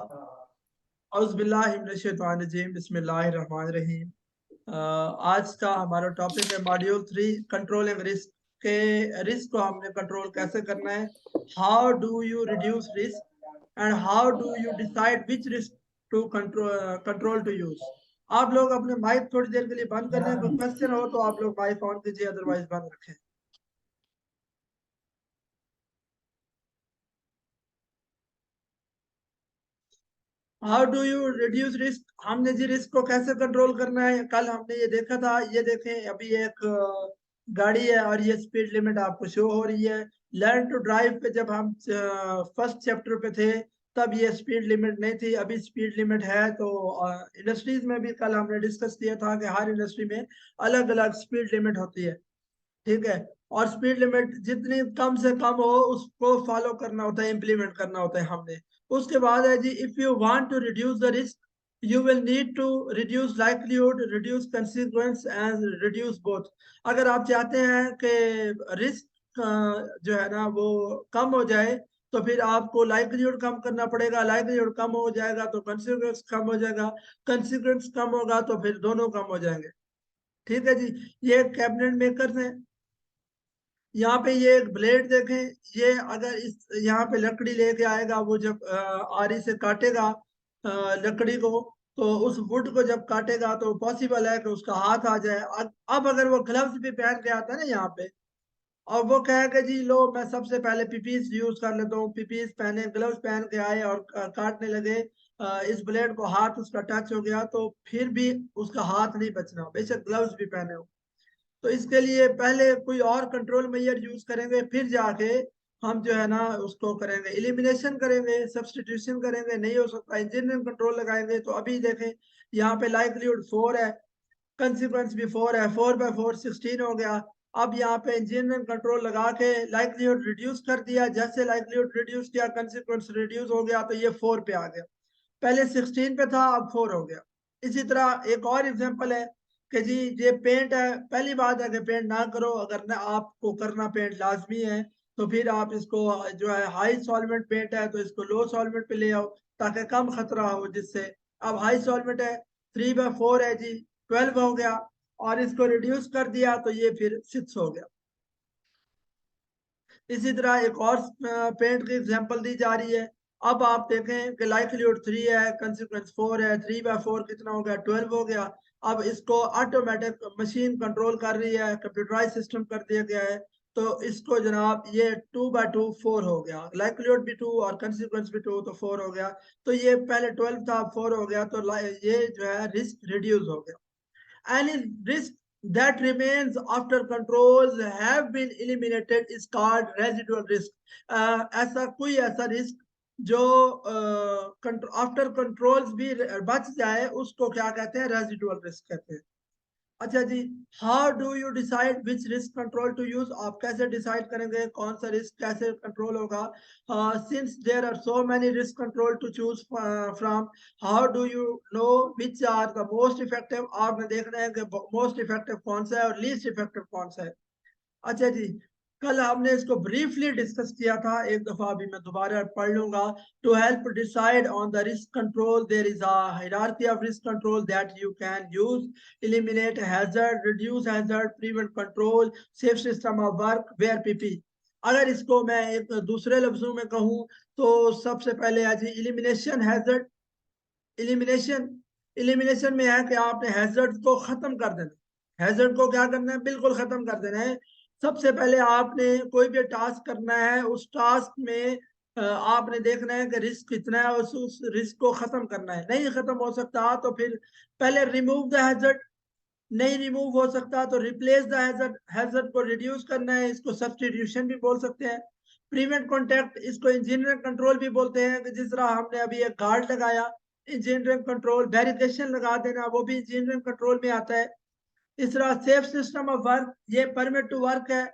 औज़ुबिल्लाहिमिनश्शैतानिर्रजीम बिस्मिल्लाहिर्रहमानिर्रहीम। आज का हमारा टॉपिक है मॉड्यूल 3 कंट्रोलिंग रिस्क के। रिस्क को हमने कंट्रोल कैसे करना है, how do you reduce risk and how do you decide which risk to control to use. आप लोग अपने माइक थोड़ी देर के लिए बंद कर लें, कोई क्वेश्चन हो तो आप लोग माइक ऑन कीजिए, अदरवाइज बंद रखें। How do you reduce risk, हमने जी रिस्क को कैसे कंट्रोल करना है कल हमने ये देखा था। ये देखें, अभी एक गाड़ी है और ये स्पीड लिमिट आपको शो हो रही है। लर्न टू ड्राइव पे जब हम फर्स्ट चैप्टर पे थे तब ये स्पीड लिमिट नहीं थी, अभी स्पीड लिमिट है। तो इंडस्ट्रीज में भी कल हमने डिस्कस किया था कि हर इंडस्ट्री में अलग अलग स्पीड लिमिट होती है, ठीक है। और स्पीड लिमिट जितनी कम से कम हो उसको फॉलो करना होता है, इम्प्लीमेंट करना होता है हमने। उसके बाद है जी, if you want to reduce the risk you will need to reduce livelihood, reduce consequence and reduce both. अगर आप चाहते हैं कि रिस्क जो है ना वो कम हो जाए तो फिर आपको लाइवलीहुड कम करना पड़ेगा, लाइवलीहुड कम हो जाएगा तो कंसिक्वेंस कम हो जाएगा, कंसिक्वेंस कम होगा तो फिर दोनों कम हो जाएंगे, ठीक है जी। ये कैबिनेट मेकर्स हैं। यहाँ पे ये एक ब्लेड देखें, ये अगर इस यहाँ पे लकड़ी लेके आएगा, वो जब आरी से काटेगा लकड़ी को, तो उस वुड को जब काटेगा तो पॉसिबल है कि उसका हाथ आ जाए। अब अगर वो ग्लव्स भी पहन के आता है ना यहाँ पे, और वो कहेगा जी लो मैं सबसे पहले पीपीस यूज कर लेता हूँ, पीपीस पहने, ग्लव्स पहन के आए और काटने लगे, इस ब्लेड को हाथ उसका टच हो गया तो फिर भी उसका हाथ नहीं बचना, बेशक ग्लव्स भी पहने हो। तो इसके लिए पहले कोई और कंट्रोल मेजर यूज करेंगे, फिर जाके हम जो है ना उसको करेंगे, एलिमिनेशन करेंगे, सब्सटीट्यूशन करेंगे। नहीं हो सकता इंजीनियरिंग कंट्रोल लगाएंगे तो अभी देखें यहाँ पे लाइवलीहुड 4 है, कंसिक्वेंस भी 4 है, 4/4 16 हो गया। अब यहाँ पे इंजीनियरिंग कंट्रोल लगा के लाइवलीहुड रिड्यूस कर दिया, जैसे लाइवलीहुड रिड्यूस किया कंसिक्वेंस रिड्यूस हो गया, तो ये 4 पे आ गया। पहले 16 पे था, अब 4 हो गया। इसी तरह एक और एग्जांपल है कि जी ये पेंट है, पहली बात है कि पेंट ना करो, अगर ना आपको करना पेंट लाजमी है तो फिर आप इसको जो है हाई सॉल्वेंट पेंट है तो इसको लो सॉल्वेंट पे ले आओ ताकि कम खतरा हो जिससे। अब हाई सॉल्वेंट है, 3/4 है जी, 12 हो गया, और इसको रिड्यूस कर दिया तो ये फिर 6 हो गया। इसी तरह एक और पेंट की एग्जांपल दी जा रही है। अब आप देखें कि लाइवलीहुड 3 है, कंसिक्वेंस 4 है, 3/4 कितना हो गया, 12 हो गया। अब इसको ऑटोमेटिक मशीन कंट्रोल कर रही है, कंप्यूटराइज सिस्टम कर दिया गया है, तो इसको जनाब ये 2/2 4 हो गया, लाइवलीहुड भी 2 और कंसिक्वेंस भी 2 तो 4 हो गया। तो ये पहले 12 था, 4 हो गया, तो ये जो है रिस्क रिड्यूस हो गया। Any risk that remains after controls have been eliminated is called residual risk. ऐसा कोई ऐसा रिस्क जो आफ्टर कंट्रोल्स भी बच जाए उसको क्या कहते हैं, रेजिडुअल रिस्क कहते हैं। अच्छा जी, how do you decide which risk control to use, आप कैसे डिसाइड करेंगे कौन सा रिस्क कैसे कंट्रोल होगा। Since there are so many risk control to choose from, how do you know which are the most effective, आपने देखना है कि मोस्ट इफेक्टिव कौन सा है और लीस्ट इफेक्टिव कौन सा है। अच्छा जी, कल हमने इसको ब्रीफली डिस्कस किया था, एक दफा अभी मैं दोबारा पढ़ लूंगा। To help decide on the risk control there is a hierarchy of risk control that you can use, eliminate hazard, reduce hazard, prevent control, safe system of work, wear PP. अगर इसको मैं एक दूसरे लफ्जों में कहूँ तो सबसे पहले आज एलिमिनेशन हैजर्ड। एलिमिनेशन एलिमिनेशन में है कि आपने हैजर्ड को खत्म कर देना। हैजर्ड को क्या करना है, बिल्कुल खत्म कर देना है। सबसे पहले आपने कोई भी टास्क करना है, उस टास्क में आपने देखना है कि रिस्क कितना है, उस रिस्क को खत्म करना है। नहीं खत्म हो सकता तो फिर पहले रिमूव द हैजर्ड, नहीं रिमूव हो सकता तो रिप्लेस द हैजर्ड, हैजर्ड को रिड्यूस करना है, इसको सब्स्टिट्यूशन भी बोल सकते हैं। प्रीवेंट कॉन्टैक्ट, इसको इंजीनियरिंग कंट्रोल भी बोलते हैं, कि जिस तरह हमने अभी एक गार्ड लगाया, इंजीनियरिंग कंट्रोल, बैरिकेशन लगा देना वो भी इंजीनियरिंग कंट्रोल में आता है। इस तरह सेफ सिस्टम ऑफ वर्क, ये परमिट टू वर्क है।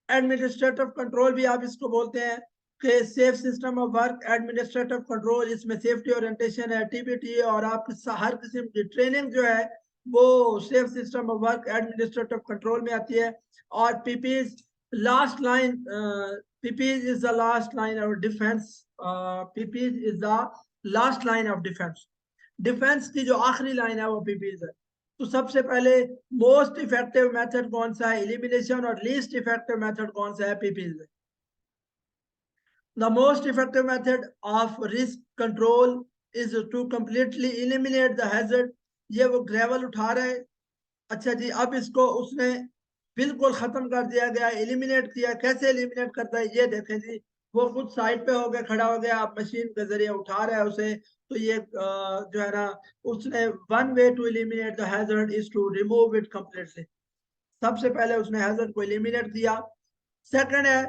एडमिनिस्ट्रेटिव कंट्रोल भी आप इसको बोलते हैं कि safe system of work, administrative control, इसमें सेफ्टी ओरिएंटेशन है, टीपीटी, और आपकी हर किस्म की ट्रेनिंग जो है वो safe system of work administrative control में आती है। और PPs last line, PPs is the last line of defence, PPs is the last line of defence, defence की जो आखिरी लाइन है वो पीपीज है। तो सबसे पहले मोस्ट इफेक्टिव मेथड कौन सा है, एलिमिनेशन, और लीस्ट इफेक्टिव मेथड कौन सा है, पीपीज है। The most effective method of risk control is to completely eliminate the hazard। ये वो ग्रेवल उठा रहे हैं, अच्छा जी, अब इसको उसने बिल्कुल खत्म कर दिया गया, एलिमिनेट किया। कैसे एलिमिनेट करता है ये देखें जी, वो खुद साइड पे हो गया, खड़ा हो गया, आप मशीन के जरिए उठा रहा है उसे। तो ये जो है ना, उसने one way to eliminate the hazard is to remove it completely. सबसे पहले उसने हैजर्ड को एलिमिनेट किया। सेकंड है,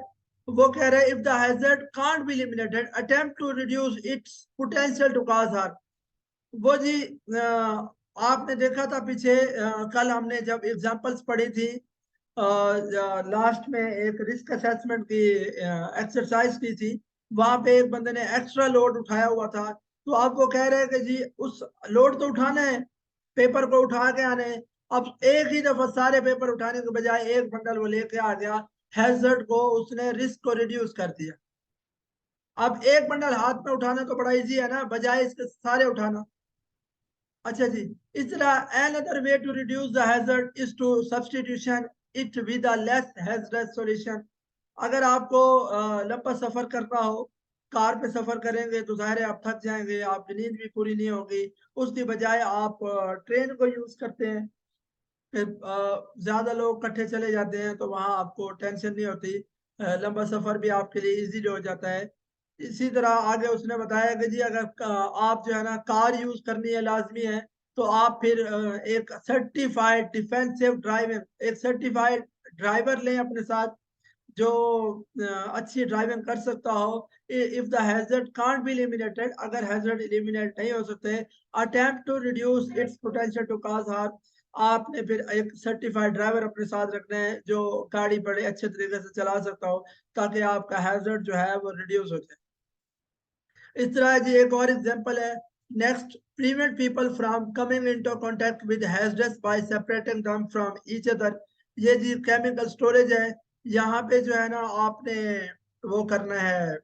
वो कह रहे हैं if the hazard can't be eliminated attempt to reduce its potential to cause harm. वो जी आपने देखा था पीछे, कल हमने जब एग्जांपल्स पढ़ी थी, लास्ट में एक रिस्क असेसमेंट की एक्सरसाइज की थी, वहां पे एक बंदे ने एक्स्ट्रा लोड उठाया हुआ था। तो अब वो कह रहे हैं कि जी उस लोड तो उठाना है, पेपर को उठा के आने हैं। अब एक ही दफा सारे पेपर उठाने के बजाय एक बंडल वो लेके आ गया, हैजर्ड को उसने रिस्क को रिड्यूस कर दिया। अब एक बंडल हाथ में उठाना तो बड़ा इजी है ना, बजाय इसके सारे उठाना। अच्छा जी, इस तरह another way to reduce the hazard is to substitution it with a less hazardous solution। अगर आपको लंबा सफर करना हो, कार पे सफर करेंगे तो जाहिर है आप थक जाएंगे, आपकी नींद भी पूरी नहीं होगी। उसकी बजाय आप ट्रेन को यूज करते हैं, फिर ज्यादा लोग इकट्ठे चले जाते हैं तो वहां आपको टेंशन नहीं होती, लंबा सफर भी आपके लिए इजीली हो जाता है। इसी तरह आगे उसने बताया कि जी अगर आप जो है ना कार यूज करनी है लाजमी है, तो आप फिर एक सर्टिफाइड डिफेंसिव ड्राइविंग, एक सर्टिफाइड ड्राइवर लें अपने साथ जो अच्छी ड्राइविंग कर सकता हो। If the hazard can't be eliminated, अगर हैजर्ड एलिमिनेट नहीं हो सकते, attempt to reduce its potential to cause harm. आपने फिर एक सर्टिफाइड ड्राइवर अपने साथ रखना है जो गाड़ी बड़े अच्छे तरीके से चला सकता हो, ताकि आपका हैजर्ड जो है वो रिड्यूस हो जाए। इस तरह जी एक और एग्जांपल है, next, prevent people from coming into contact with hazards bye separating them from each other. ये जी केमिकल स्टोरेज है, यहाँ पे जो है ना आपने वो करना है,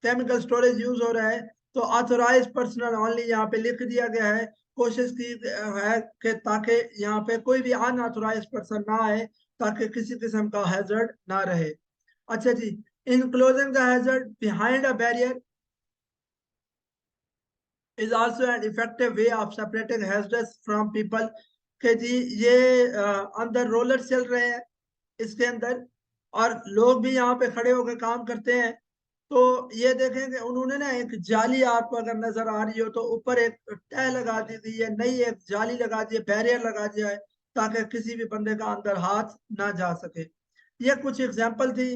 केमिकल स्टोरेज यूज हो रहा है तो ऑथोराइज पर्सनल ओनली यहाँ पे लिख दिया गया है। कोशिश की है कि ताकि यहाँ पे कोई भी अनऑथोराइज पर्सन ना आए, ताकि किसी किस्म का हैजर्ड ना रहे। अच्छा जी, in closing the hazard behind a barrier is also an effective way of separating hazardous from people। के जी ये अंदर रोलर चल रहे हैं इसके अंदर, और लोग भी यहाँ पे खड़े होकर काम करते हैं। तो ये देखेंगे उन्होंने ना एक जाली आपको अगर नजर आ रही हो तो ऊपर एक तह लगा दी गई है, नई एक जाली लगा दी है, बैरियर लगा दिया है, ताकि किसी भी बंदे का अंदर हाथ ना जा सके। ये कुछ एग्जाम्पल थी।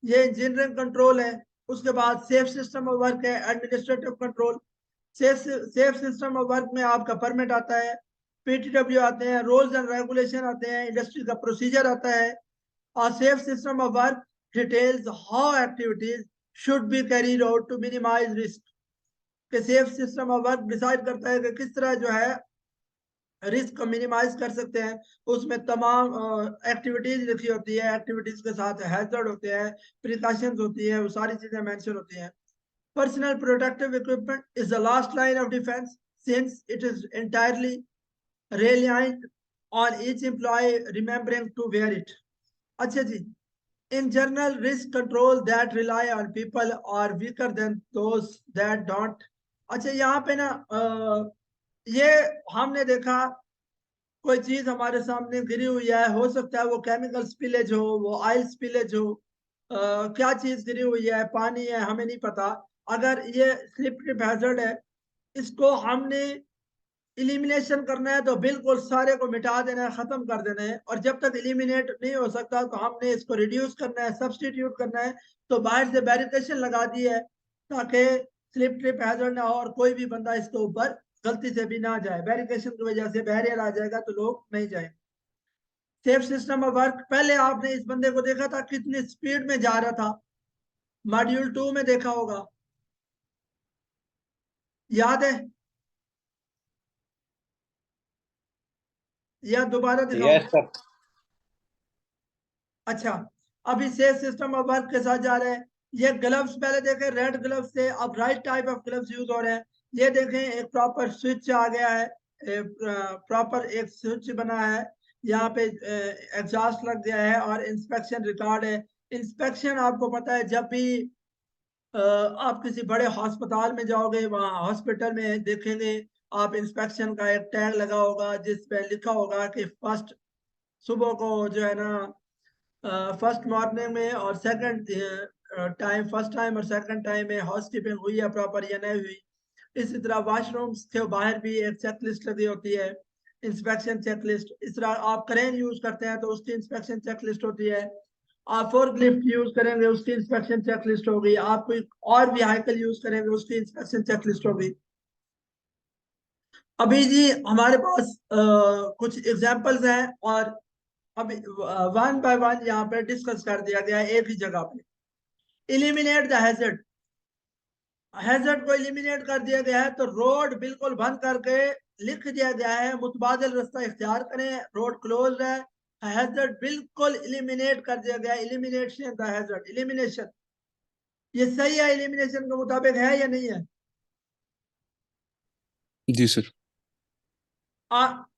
ये इंजीनियरिंग कंट्रोल है। उसके बाद सेफ सिस्टम ऑफ वर्क है, administrative control. Safe system of work में आपका परमिट आता है, पीटीडब्ल्यू आते हैं, रूल्स एंड रेगुलेशन आते हैं, इंडस्ट्री का प्रोसीजर आता है। और safe system of work details how activities should be carried out to minimise risk. के safe system of work decide करता है कि किस तरह जो है रिस्क को मिनिमाइज कर सकते हैं। उसमें तमाम एक्टिविटीज लिखी होती है, एक्टिविटीज के साथ हैजर्ड होते हैं, प्रिकॉशंस होती है, वो सारी चीजें मेंशन होती हैं। Personal protective equipment is the last line of defense since it is entirely reliant on each employee remembering to wear it। अच्छा जी, in general risk control that rely on people are weaker than those that don't। अच्छा यहाँ पे ना ये हमने देखा कोई चीज हमारे सामने गिरी हुई है, हो सकता है वो केमिकल स्पिलेज हो, वो ऑयल स्पिलेज हो, क्या चीज गिरी हुई है, पानी है, हमें नहीं पता। अगर ये स्लिप ट्रिप हैजर्ड है, इसको हमने इलिमिनेशन करना है तो बिल्कुल सारे को मिटा देना है, खत्म कर देना है। और जब तक इलिमिनेट नहीं हो सकता तो हमने इसको रिड्यूस करना है, सब्सटीट्यूट करना है। तो बाहर से बैरिकेशन लगा दी है ताकि स्लिप ट्रिप हैजर्ड ना हो और कोई भी बंदा इसके ऊपर गलती से भी ना जाए। बैरिकेशन की वजह से बैरियर आ जाएगा तो लोग नहीं जाएंगे। सेफ सिस्टम ऑफ वर्क, पहले आपने इस बंदे को देखा था कितनी स्पीड में जा रहा था, मॉड्यूल 2 में देखा होगा, याद है या दोबारा दिखाऊं? Yes sir. अच्छा, अभी सेफ सिस्टम ऑफ वर्क के साथ जा रहे हैं। ये ग्लव्स पहले देखे रेड ग्लव्स थे, अब right type of gloves use हो रहे हैं। ये देखें एक प्रॉपर स्विच आ गया है, प्रॉपर एक स्विच बना है, यहाँ पे एग्जॉस्ट लग गया है और इंस्पेक्शन रिकॉर्ड है। इंस्पेक्शन आपको पता है जब भी आप किसी बड़े अस्पताल में जाओगे, वहाँ हॉस्पिटल में देखेंगे आप इंस्पेक्शन का एक टैग लगा होगा जिस पे लिखा होगा कि फर्स्ट सुबह को जो है ना, फर्स्ट मॉर्निंग में और सेकंड टाइम, फर्स्ट टाइम और सेकंड टाइम में हाउस कीपिंग हुई है प्रॉपर या नहीं हुई। इसी तरह वॉशरूम्स के बाहर भी एक चेक लिस्ट लगी होती है, इंस्पेक्शन चेक लिस्ट। इस तरह आप क्रेन यूज करते हैं तो उसकी इंस्पेक्शन चेक लिस्ट होती है। आप फोर्कलिफ्ट यूज करेंगे उसकी इंस्पेक्शन चेक लिस्ट होगी। आप कोई और व्हीकल यूज करेंगे उसकी इंस्पेक्शन चेक लिस्ट होगी। अभी जी हमारे पास कुछ एग्जांपल्स हैं और अभी वन बाय वन यहाँ पे डिस्कस कर दिया गया है एक ही जगह पे। इलिमिनेट द हैजर्ड, हैजर्ड को इलिमिनेट कर दिया गया है तो रोड बिल्कुल बंद करके लिख दिया गया है मुतबादिल रास्ता इख्तियार करें, रोड क्लोज है। हैजर्ड बिल्कुल इलिमिनेट कर दिया गया है, इलिमिनेशन द हैजर्ड, इलिमिनेशन। ये सही है, इलिमिनेशन के मुताबिक है या नहीं है? जी सर।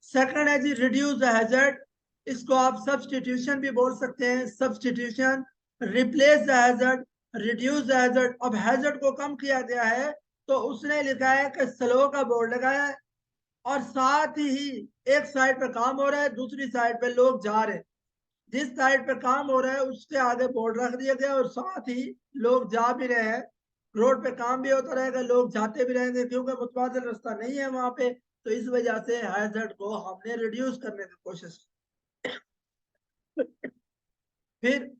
सेकंड है जी रिड्यूस द हैजर्ड, इसको आप सब्स्टिट्यूशन भी बोल सकते हैं, substitution. Replace the hazard, reduce the hazard. अब हैजर्ड को कम किया गया है तो उसने लिखा है कि स्लो का बोर्ड लगाया है और साथ ही एक साइड पे काम हो रहा है, दूसरी साइड पे लोग जा रहे हैं। जिस साइड पे काम हो रहा है उसके आगे बोर्ड रख दिया गया और साथ ही लोग जा भी रहे हैं। रोड पे काम भी होता रहेगा, लोग जाते भी रहेंगे क्योंकि मुतबादिल रास्ता नहीं है वहां पे। तो इस वजह से हैजर्ड को हमने रिड्यूस करने की कोशिश की। फिर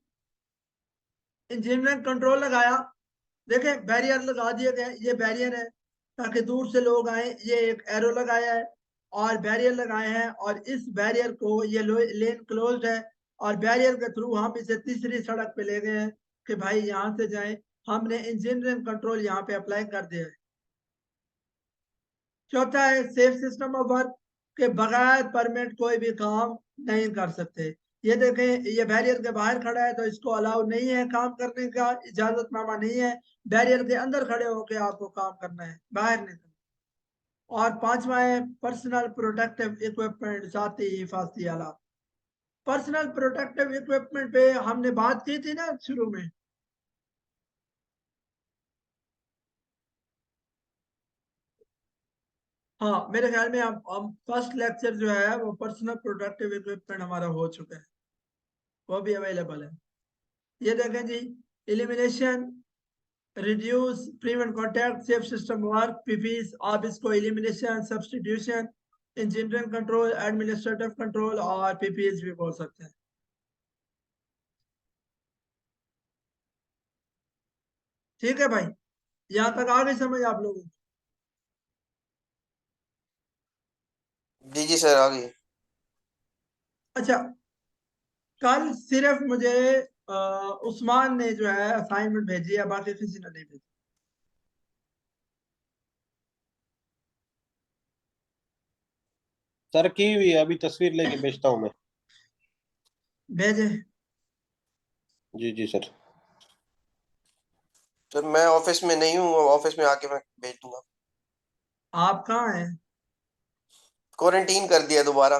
इंजीनियरिंग कंट्रोल लगाया। देखें बैरियर लगा दिए गए, ये बैरियर है ताकि दूर से लोग आए, ये एक एरो लगाया है और बैरियर लगाए हैं और इस बैरियर को, ये लेन क्लोज्ड है और बैरियर के थ्रू हम इसे तीसरी सड़क पे ले गए हैं कि भाई यहाँ से जाएं। हमने इंजीनियरिंग कंट्रोल यहाँ पे अप्लाई कर दिया है। चौथा है सेफ सिस्टम ऑफ वर्क, के बगैर परमिट कोई भी काम नहीं कर सकते। ये देखें ये बैरियर के बाहर खड़ा है तो इसको अलाउ नहीं है काम करने का, इजाजतनामा नहीं है। बैरियर के अंदर खड़े होकर आपको काम करना है, बाहर नहीं करना। और पांचवा है पर्सनल प्रोटेक्टिव इक्विपमेंट, जाती हिफाजती आलात। पर्सनल प्रोटेक्टिव इक्विपमेंट पे हमने बात की थी ना शुरू में। हाँ मेरे ख्याल में हम फर्स्ट लेक्चर जो है वो पर्सनल प्रोटेक्टिव इक्विपमेंट हमारा हो चुका है, वो भी अवेलेबल है। ये देखें जी, elimination, reduce, prevent contact, safe system work, PPEs. आप इसको elimination, substitution, engineering control, administrative control और पीपीएस भी बोल सकते हैं। ठीक है भाई, यहाँ तक आ गई समझ आप लोगों को? जी जी सर, आ गई। अच्छा, कल सिर्फ मुझे उस्मान ने जो है असाइनमेंट भेजी है, बाकी किसी ने नहीं भेजी। सर की हुई है, अभी तस्वीर लेके भेजता हूँ मैं। भेजे? जी जी सर। सर मैं ऑफिस में नहीं हूँ, ऑफिस में आके मैं भेज दूंगा। आप कहाँ हैं? क्वारंटीन कर दिया दोबारा।